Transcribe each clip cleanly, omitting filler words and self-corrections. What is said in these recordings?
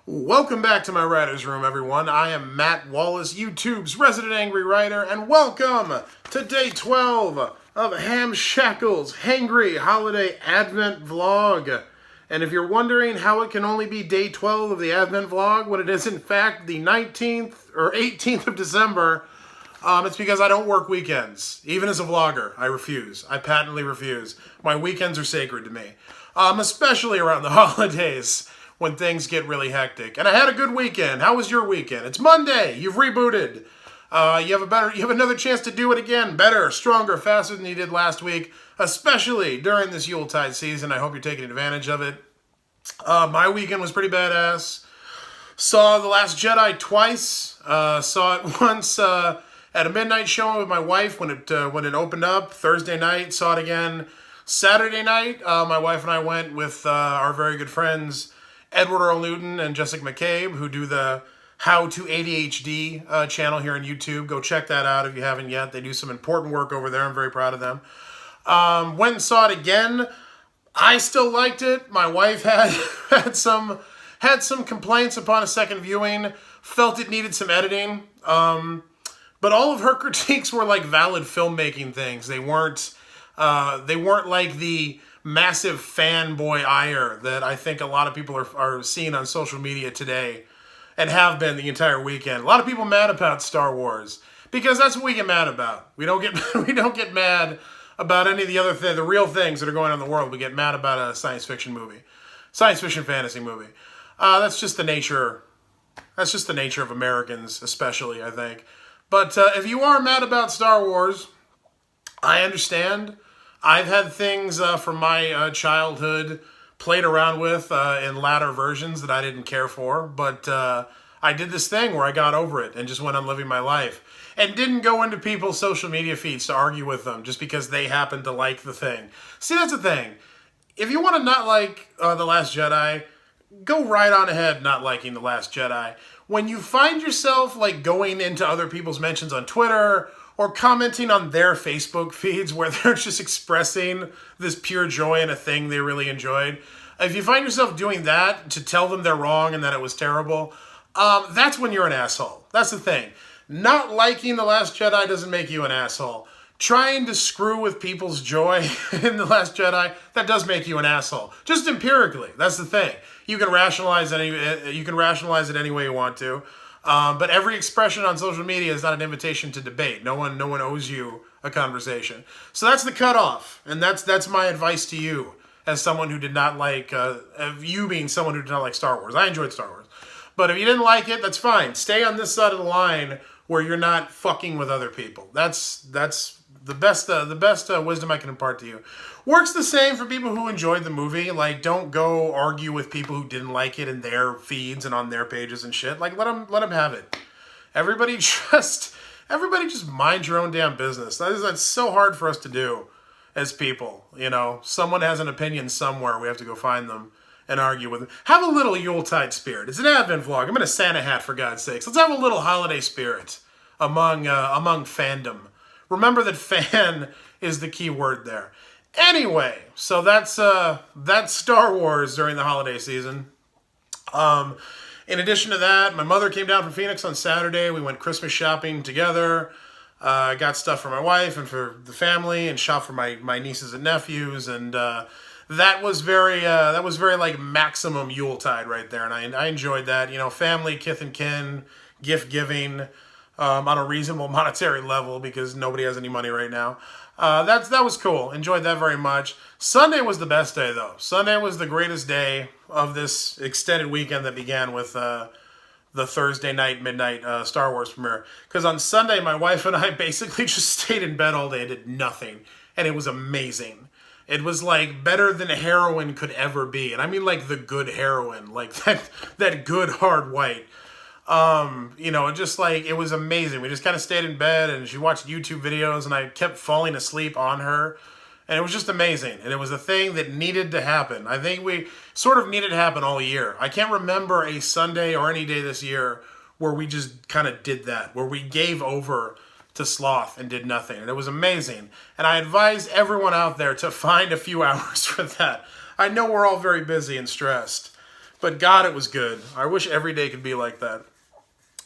Welcome back to my writer's room, everyone. I am Matt Wallace, YouTube's resident angry writer, and welcome to day 12 of Hamshackle's Hangry Holiday Advent Vlog. And if you're wondering how it can only be day 12 of the Advent Vlog when it is in fact the 19th or 18th of December, it's because I don't work weekends. Even as a vlogger, I refuse. I patently refuse. My weekends are sacred to me, especially around the holidays, when things get really hectic. And I had a good weekend. How was your weekend? It's Monday. You've rebooted. You have another chance to do it again, better, stronger, faster than you did last week, especially during this Yuletide season. I hope you're taking advantage of it. My weekend was pretty badass. Saw The Last Jedi twice. Saw it once at a midnight showing with my wife when it opened up. Thursday night. Saw it again Saturday night. My wife and I went with our very good friends Edward Earl Newton and Jessica McCabe, who do the How to ADHD channel here on YouTube. Go check that out if you haven't yet. They do some important work over there. I'm very proud of them. Went and saw it again. I still liked it. My wife had some complaints upon a second viewing. Felt it needed some editing. But all of her critiques were like valid filmmaking things. They weren't like the massive fanboy ire that I think a lot of people are seeing on social media today and have been the entire weekend. A lot of people mad about Star Wars because that's what we get mad about. We don't get mad about any of the other the real things that are going on in the world. We get mad about a science fiction fantasy movie. That's just the nature of Americans, especially, I think. But if you are mad about Star Wars, I understand. I've had things from my childhood played around with in latter versions that I didn't care for, but I did this thing where I got over it and just went on living my life and didn't go into people's social media feeds to argue with them just because they happened to like the thing. See, that's the thing. If you want to not like The Last Jedi, go right on ahead not liking The Last Jedi. When you find yourself like going into other people's mentions on Twitter or commenting on their Facebook feeds where they're just expressing this pure joy in a thing they really enjoyed. If you find yourself doing that to tell them they're wrong and that it was terrible, that's when you're an asshole. That's the thing. Not liking The Last Jedi doesn't make you an asshole. Trying to screw with people's joy in The Last Jedi, that does make you an asshole. Just empirically, that's the thing. You can rationalize it any way you want to. But every expression on social media is not an invitation to debate. No one owes you a conversation. So that's the cutoff, and that's my advice to you as someone who did not like you being someone who did not like Star Wars. I enjoyed Star Wars, but if you didn't like it, that's fine. Stay on this side of the line where you're not fucking with other people. That's the best wisdom I can impart to you. Works the same for people who enjoyed the movie. Like, don't go argue with people who didn't like it in their feeds and on their pages and shit. Like, let them have it. Everybody just mind your own damn business. That's so hard for us to do as people. You know, someone has an opinion somewhere. We have to go find them and argue with them. Have a little Yuletide spirit. It's an Advent vlog. I'm in a Santa hat, for God's sakes. Let's have a little holiday spirit among fandom. Remember that fan is the key word there. Anyway, so that's Star Wars during the holiday season. In addition to that, my mother came down from Phoenix on Saturday. We went Christmas shopping together. Got stuff for my wife and for the family, and shopped for my nieces and nephews. And that was very like maximum Yuletide right there, and I enjoyed that. You know, family, kith and kin, gift giving. On a reasonable monetary level because nobody has any money right now. That was cool. Enjoyed that very much. Sunday was the best day though. Sunday was the greatest day of this extended weekend that began with the Thursday night midnight Star Wars premiere. Because on Sunday my wife and I basically just stayed in bed all day and did nothing, and it was amazing. It was like better than heroin could ever be, and I mean like the good heroin, like that good hard white. You know, just like, it was amazing. We just kind of stayed in bed and she watched YouTube videos and I kept falling asleep on her, and it was just amazing. And it was a thing that needed to happen. I think we sort of needed to happen all year. I can't remember a Sunday or any day this year where we just kind of did that, where we gave over to sloth and did nothing. And it was amazing. And I advise everyone out there to find a few hours for that. I know we're all very busy and stressed, But God, it was good. I wish every day could be like that.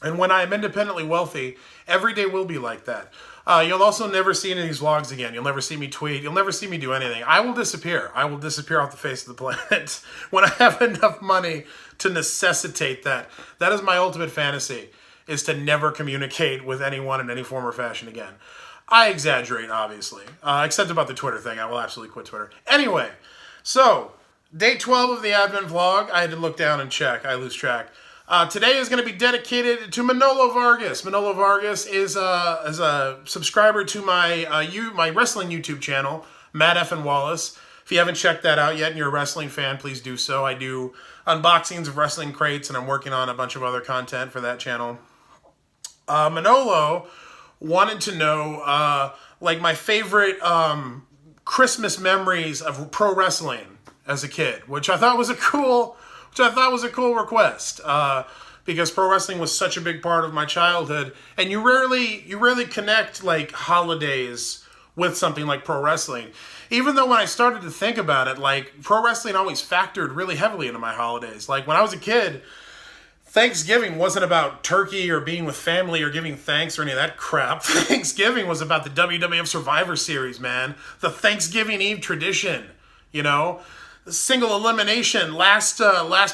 And when I am independently wealthy, every day will be like that. You'll also never see any of these vlogs again. You'll never see me tweet. You'll never see me do anything. I will disappear. I will disappear off the face of the planet when I have enough money to necessitate that. That is my ultimate fantasy, is to never communicate with anyone in any form or fashion again. I exaggerate, obviously, except about the Twitter thing. I will absolutely quit Twitter. Anyway, so day 12 of the Advent vlog. I had to look down and check. I lose track. Today is going to be dedicated to Manolo Vargas. Manolo Vargas is a subscriber to my wrestling YouTube channel, Matt F. and Wallace. If you haven't checked that out yet and you're a wrestling fan, please do so. I do unboxings of wrestling crates, and I'm working on a bunch of other content for that channel. Manolo wanted to know like my favorite Christmas memories of pro wrestling as a kid, which I thought was a cool request, because pro wrestling was such a big part of my childhood, and you rarely connect like holidays with something like pro wrestling. Even though when I started to think about it, like pro wrestling always factored really heavily into my holidays. Like when I was a kid, Thanksgiving wasn't about turkey or being with family or giving thanks or any of that crap. Thanksgiving was about the WWF Survivor Series, man. The Thanksgiving Eve tradition, you know? Single elimination, last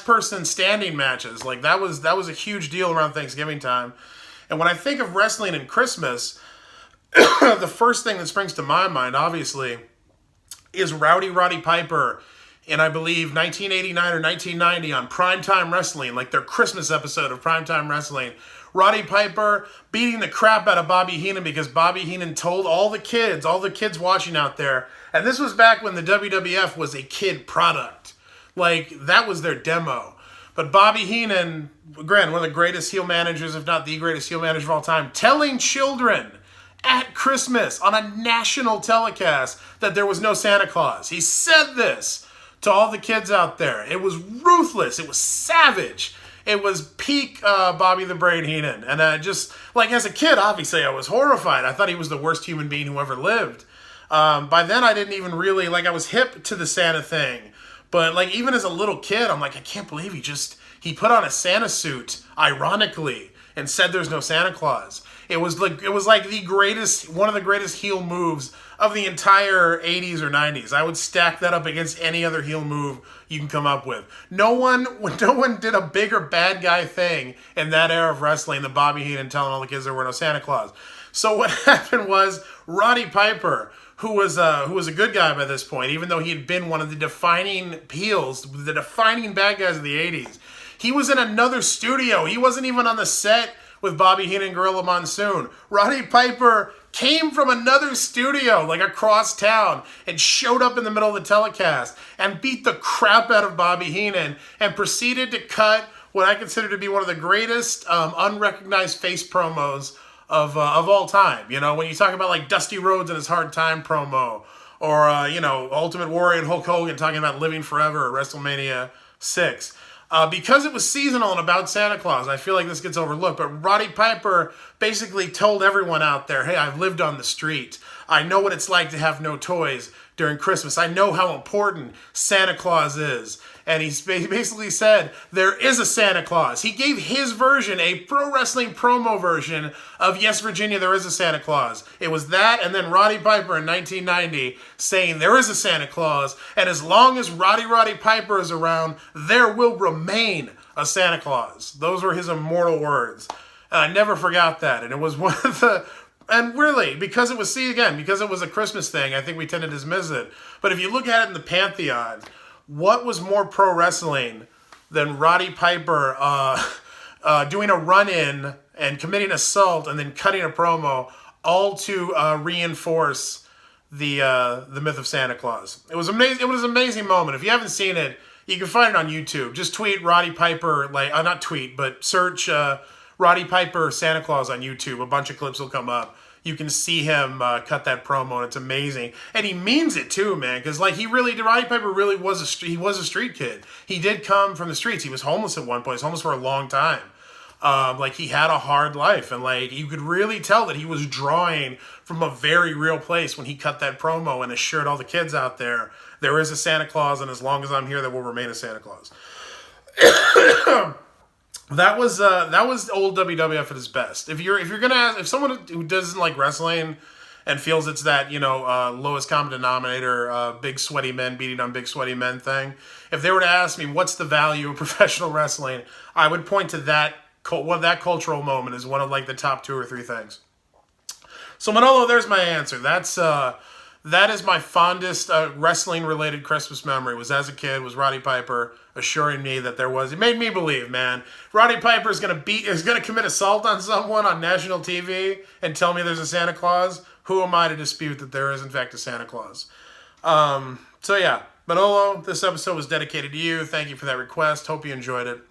person standing matches. Like that was a huge deal around Thanksgiving time. And when I think of wrestling and Christmas, the first thing that springs to my mind, obviously, is Rowdy Roddy Piper in, I believe, 1989 or 1990 on Primetime Wrestling, like their Christmas episode of Primetime Wrestling. Roddy Piper beating the crap out of Bobby Heenan because Bobby Heenan told all the kids watching out there, and this was back when the WWF was a kid product. Like, that was their demo. But Bobby Heenan, again, one of the greatest heel managers, if not the greatest heel manager of all time, telling children at Christmas on a national telecast that there was no Santa Claus. He said this to all the kids out there. It was ruthless. It was savage. It was peak Bobby the Brain Heenan. And just, like, as a kid, obviously, I was horrified. I thought he was the worst human being who ever lived. By then, I didn't even really, like, I was hip to the Santa thing. But, like, even as a little kid, I'm like, I can't believe he put on a Santa suit, ironically, and said there's no Santa Claus. It was like one of the greatest heel moves of the entire 80s or 90s. I would stack that up against any other heel move you can come up with. No one did a bigger bad guy thing in that era of wrestling than Bobby Heenan telling all the kids there were no Santa Claus. So what happened was Roddy Piper, who was a good guy by this point, even though he had been one of the defining heels, the defining bad guys of the 80s, he was in another studio. He wasn't even on the set with Bobby Heenan and Gorilla Monsoon. Roddy Piper came from another studio, like across town, and showed up in the middle of the telecast and beat the crap out of Bobby Heenan and proceeded to cut what I consider to be one of the greatest unrecognized face promos of all time. You know, when you talk about like Dusty Rhodes and his Hard Time promo, or Ultimate Warrior and Hulk Hogan talking about living forever at WrestleMania 6. Because it was seasonal and about Santa Claus, I feel like this gets overlooked. But Roddy Piper basically told everyone out there, hey, I've lived on the street. I know what it's like to have no toys during Christmas. I know how important Santa Claus is. And he basically said, there is a Santa Claus. He gave his version, a pro wrestling promo version of Yes, Virginia, there is a Santa Claus. It was that and then Roddy Piper in 1990 saying there is a Santa Claus. And as long as Roddy Piper is around, there will remain a Santa Claus. Those were his immortal words. And I never forgot that. And it was one of the... And really, because it was a Christmas thing, I think we tend to dismiss it. But if you look at it in the pantheon, what was more pro wrestling than Roddy Piper doing a run-in and committing assault and then cutting a promo, all to reinforce the myth of Santa Claus? It was amazing. It was an amazing moment. If you haven't seen it, you can find it on YouTube. Just tweet Roddy Piper, not tweet, but search Roddy Piper Santa Claus on YouTube. A bunch of clips will come up. You can see him cut that promo, and it's amazing. And he means it too, man, because Roddy Piper really was a street kid. He did come from the streets. He was homeless at one point. He was homeless for a long time. He had a hard life, and you could really tell that he was drawing from a very real place when he cut that promo and assured all the kids out there is a Santa Claus, and as long as I'm here, there will remain a Santa Claus. That was old WWF at its best. If you're gonna ask, if someone who doesn't like wrestling and feels it's that lowest common denominator, big sweaty men beating on big sweaty men thing, if they were to ask me what's the value of professional wrestling, I would point to that that cultural moment as one of like the top 2 or 3 things. So Manolo, there's my answer. That is my fondest wrestling-related Christmas memory. Was as a kid, was Roddy Piper assuring me that there was. It made me believe, man. Roddy Piper is gonna commit assault on someone on national TV and tell me there's a Santa Claus. Who am I to dispute that there is in fact a Santa Claus? So yeah, Manolo, this episode was dedicated to you. Thank you for that request. Hope you enjoyed it.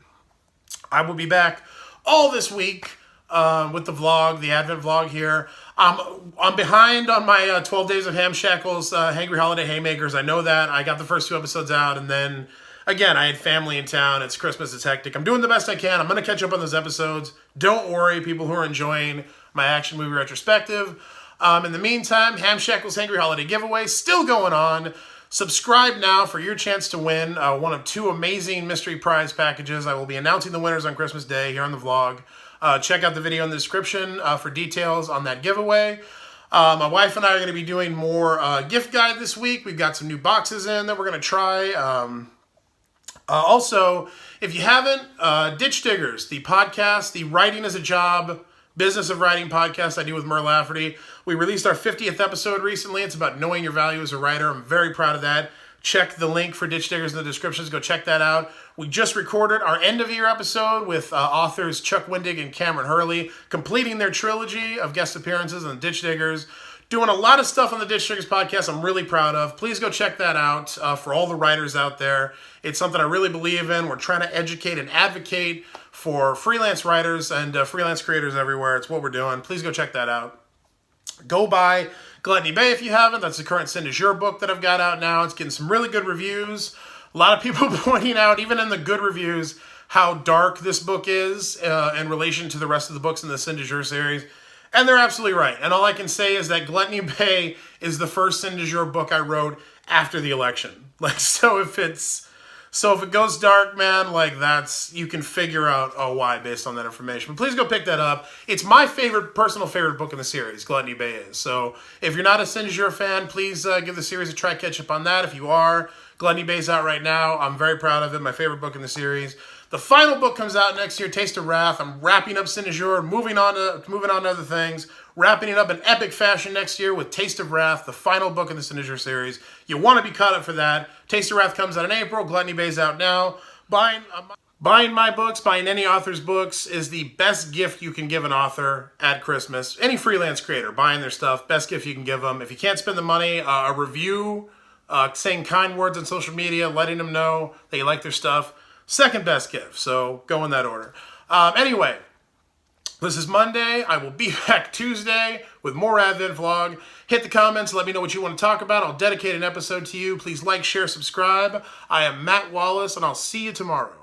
I will be back all this week with the vlog, the Advent vlog here. I'm behind on my 12 Days of Hamshackle's Hangry Holiday Haymakers. I know that. I got the first 2 episodes out, and then, again, I had family in town. It's Christmas. It's hectic. I'm doing the best I can. I'm going to catch up on those episodes. Don't worry, people who are enjoying my action movie retrospective. In the meantime, Hamshackle's Hangry Holiday giveaway still going on. Subscribe now for your chance to win one of 2 amazing mystery prize packages. I will be announcing the winners on Christmas Day here on the vlog. Check out the video in the description for details on that giveaway. My wife and I are going to be doing more gift guide this week. We've got some new boxes in that we're going to try. Also, if you haven't, Ditch Diggers, the podcast, the Writing as a Job, Business of Writing podcast I do with Merle Lafferty. We released our 50th episode recently. It's about knowing your value as a writer. I'm very proud of that. Check the link for Ditch Diggers in the descriptions. Go check that out. We just recorded our end-of-year episode with authors Chuck Wendig and Cameron Hurley, completing their trilogy of guest appearances on Ditch Diggers. Doing a lot of stuff on the Ditch Diggers podcast I'm really proud of. Please go check that out for all the writers out there. It's something I really believe in. We're trying to educate and advocate for freelance writers and freelance creators everywhere. It's what we're doing. Please go check that out. Go buy Gluttony Bay if you haven't. That's the current Sin du Jour book that I've got out now. It's getting some really good reviews. A lot of people pointing out, even in the good reviews, how dark this book is in relation to the rest of the books in the Sin du Jour series. And they're absolutely right. And all I can say is that Gluttony Bay is the first Sin du Jour book I wrote after the election. So if it goes dark, man, you can figure out why based on that information. But please go pick that up. It's my personal favorite book in the series, Gluttony Bay is. So if you're not a Sin du Jour fan, please give the series a try, catch up on that. If you are, Gluttony Bay's out right now. I'm very proud of it. My favorite book in the series. The final book comes out next year, Taste of Wrath. I'm wrapping up Sin du Jour, moving on to other things, wrapping it up in epic fashion next year with Taste of Wrath, the final book in the Sin du Jour series. You want to be caught up for that. Taste of Wrath comes out in April. Gluttony Bay's out now. Buying my books, buying any author's books is the best gift you can give an author at Christmas. Any freelance creator, buying their stuff, best gift you can give them. If you can't spend the money, a review, saying kind words on social media, letting them know that you like their stuff. Second best gift, so go in that order. Anyway, this is Monday. I will be back Tuesday with more Advent vlog. Hit the comments, let me know what you want to talk about. I'll dedicate an episode to you. Please like, share, subscribe. I am Matt Wallace, and I'll see you tomorrow.